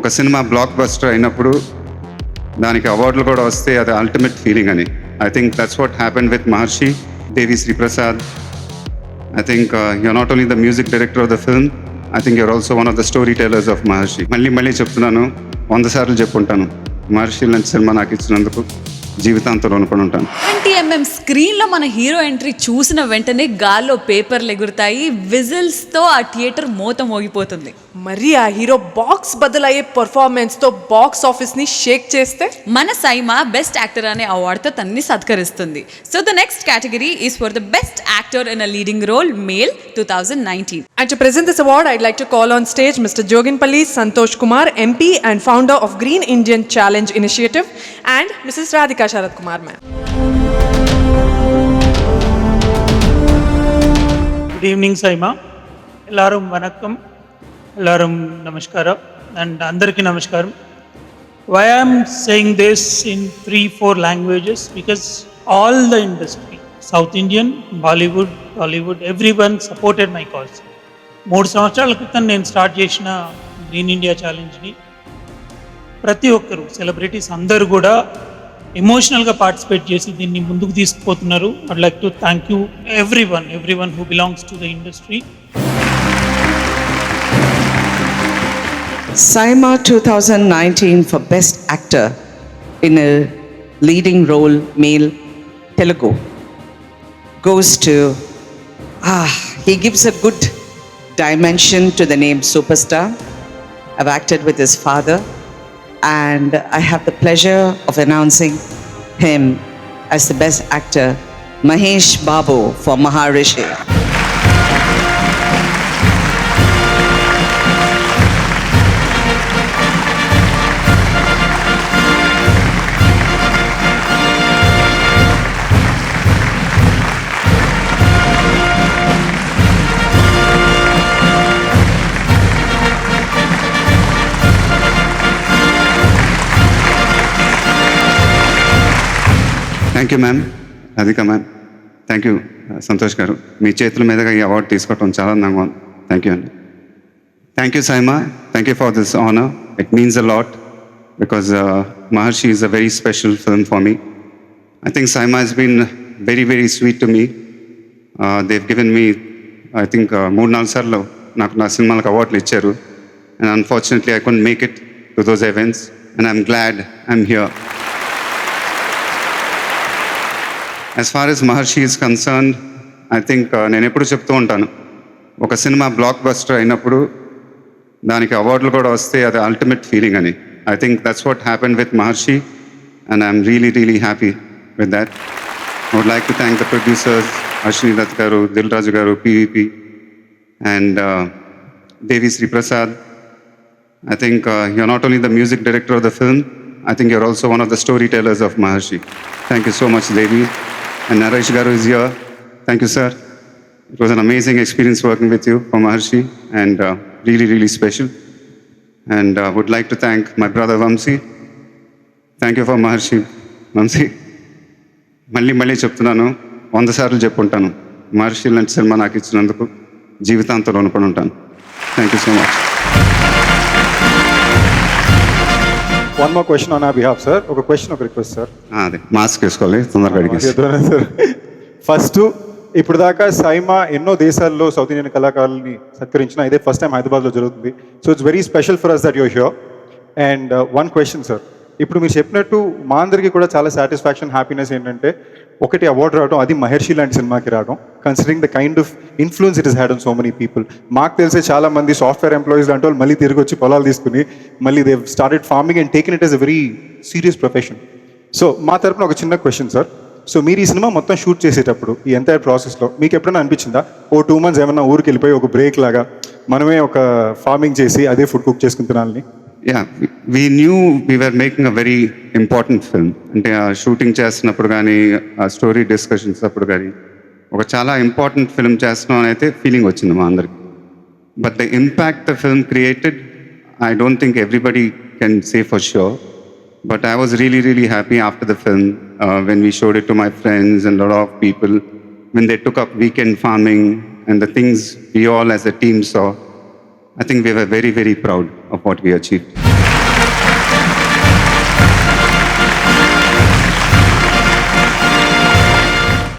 ఒక cinema block buster అయినప్పుడు దానికి అవార్డులు కూడా వస్తే అది అల్టిమేట్ ఫీలింగ్ అని. I think that's what happened with Maharshi, Devi Sriprasad. I think you're not only the music director of the film, I think you're also one of the storytellers of Maharshi. మళ్ళీ చెప్తున్నాను, 100 సార్లు చెప్పుంటాను, మహర్షి లాంటి cinema నాకు ఇచ్చినందుకు జీవితాంతం రుణపడి ఉంటాను. 20mm స్క్రీన్లో మన హీరో ఎంట్రీ చూసిన వెంటనే గాల్లో పేపర్లు ఎగురుతాయి, విజిల్స్తో ఆ థియేటర్ మోత మోగిపోతుంది. మరి ఆ హీరో బాక్స్ బదులయ్యే పర్ఫార్మెన్స్తో బాక్స్ ఆఫీస్ని షేక్ చేస్తే మన సైమా బెస్ట్ యాక్టర్ అనే అవార్డుతో తనని సత్కరిస్తుంది. So the next category is for the best actor in a leading role male 2019. And to present this award, I'd like to call on stage Mr. Joginpalli Santosh Kumar, MP and founder of Green Indian Challenge Initiative, and Mrs. Radhika Sharad Kumar, ma'am. Good evening SIIMA, ఎల్లారం వనక్కం, ఎల్లారం నమస్కారం and అందరికీ నమస్కారం. Why I'm saying this in 3-4 languages because all the industry, south Indian, Bollywood, Tollywood, everyone supported my calls. 3 సంవత్సరాల క్రితం నేను start చేసిన గ్రీన్ ఇండియా ఛాలెంజ్ని ప్రతి ఒక్కరు, సెలబ్రిటీస్ అందరూ కూడా ఎమోషనల్గా పార్టిసిపేట్ చేసి దీన్ని ముందుకు తీసుకుపోతున్నారు. I'd like to thank you everyone who belongs to the industry. Saima 2019 for Best Actor in a Leading Role Male Telugu goes to, he gives a good dimension to the name Superstar. I've acted with his father and I have the pleasure of announcing him as the Best Actor, Mahesh Babu for Maharishi. Thank you ma'am, Radhika ma'am. Thank you Santosh గారు, మీ చేతుల మీదుగా ఈ award తీసుకోవటం చాలా ఆనందంగా ఉంది. Thank you అండి. Thank you SIIMA, thank you for this honour. It means a lot because Maharshi is a very special film for me. I think Saima has been very sweet to me. They've given me, I think 3-4 సార్లు నాకు నా సినిమాలకు అవార్డులు ఇచ్చారు. And unfortunately I couldn't make it to those events and I'm glad I'm here. As far as Maharshi is concerned, I think నేను ఎప్పుడు చెప్తూ ఉంటాను, ఒక సినిమా బ్లాక్ బస్టర్ అయినప్పుడు దానికి అవార్డులు కూడా వస్తే అది అల్టిమేట్ ఫీలింగ్ అని. I think that's what happened with Maharshi and I'm really happy with that. I would like to thank the producers, Ashwini Dutt garu, Dil Raju garu, PVP and Devi Sriprasad. I think you're not only the music director of the film, I think you're also one of the storytellers of Maharshi. Thank you so much, Devi. And Naresh garu is here. Thank you, sir. It was an amazing experience working with you for Maharshi and really special. And would like to thank my brother Vamsi. Thank you for Maharshi, Vamsi. మళ్ళీ చెప్తున్నాను, 100 సార్లు చెప్పుంటాను, మహర్షి లాంటి cinema నాకు ఇచ్చినందుకు జీవితాంతం రుణపడి ఉంటాను. Thank you so much. One more question on our behalf, sir. ఒక క్వశ్చన్, ఒక రిక్వెస్ట్ సార్. అదే మాస్క్ వేసుకోవాలి, తొందరగా అడిగేసి. ఫస్ట్, ఇప్పుడు దాకా సైమా ఎన్నో దేశాల్లో సౌత్ ఇండియన్ కళాకారుల్ని సత్కరించిన, ఇదే ఫస్ట్ టైం హైదరాబాద్లో జరుగుతుంది. So it's very special for us that your here. And one question sir, ఇప్పుడు మీరు చెప్పినట్టు మా అందరికీ కూడా చాలా సాటిస్ఫాక్షన్, హ్యాపీనెస్ ఏంటంటే ఒకటి అవార్డు రావడం, అది మహర్షి లాంటి సినిమాకి రావడం, considering the kind of influence it is had on so many people. మాకు తెలిసే చాలా మంది సాఫ్ట్వేర్ ఎంప్లాయీస్ లాంటి వాళ్ళు మళ్ళీ తిరిగి వచ్చి పొలాలు తీసుకుని మళ్ళీ they started farming and taken it as a very serious profession. So మా తరపున ఒక చిన్న క్వశ్చన్ సార్. సో మీరు ఈ సినిమా మొత్తం షూట్ చేసేటప్పుడు ఈ ఎంటైర్ ప్రాసెస్లో మీకు ఎప్పుడైనా అనిపించిందా, 2 months ఏమన్నా ఊరికి వెళ్ళిపోయి ఒక బ్రేక్ లాగా మనమే ఒక ఫార్మింగ్ చేసి అదే ఫుడ్ కుక్ చేసుకుని తినాలని? Yeah, we knew we were making a very important film. అంటే ఆ షూటింగ్ చేస్తున్నప్పుడు కానీ, ఆ స్టోరీ డిస్కషన్స్ అప్పుడు కానీ, ఒక చాలా ఇంపార్టెంట్ ఫిల్మ్ చేస్తున్నాం అని అయితే ఫీలింగ్ వచ్చింది మా అందరికి. But the impact the film created, I don't think everybody can say for sure. But I was really happy after the film when we showed it to my friends and a lot of people, when they took up weekend farming and the things we all as a team saw. I think we were very proud of what we achieved.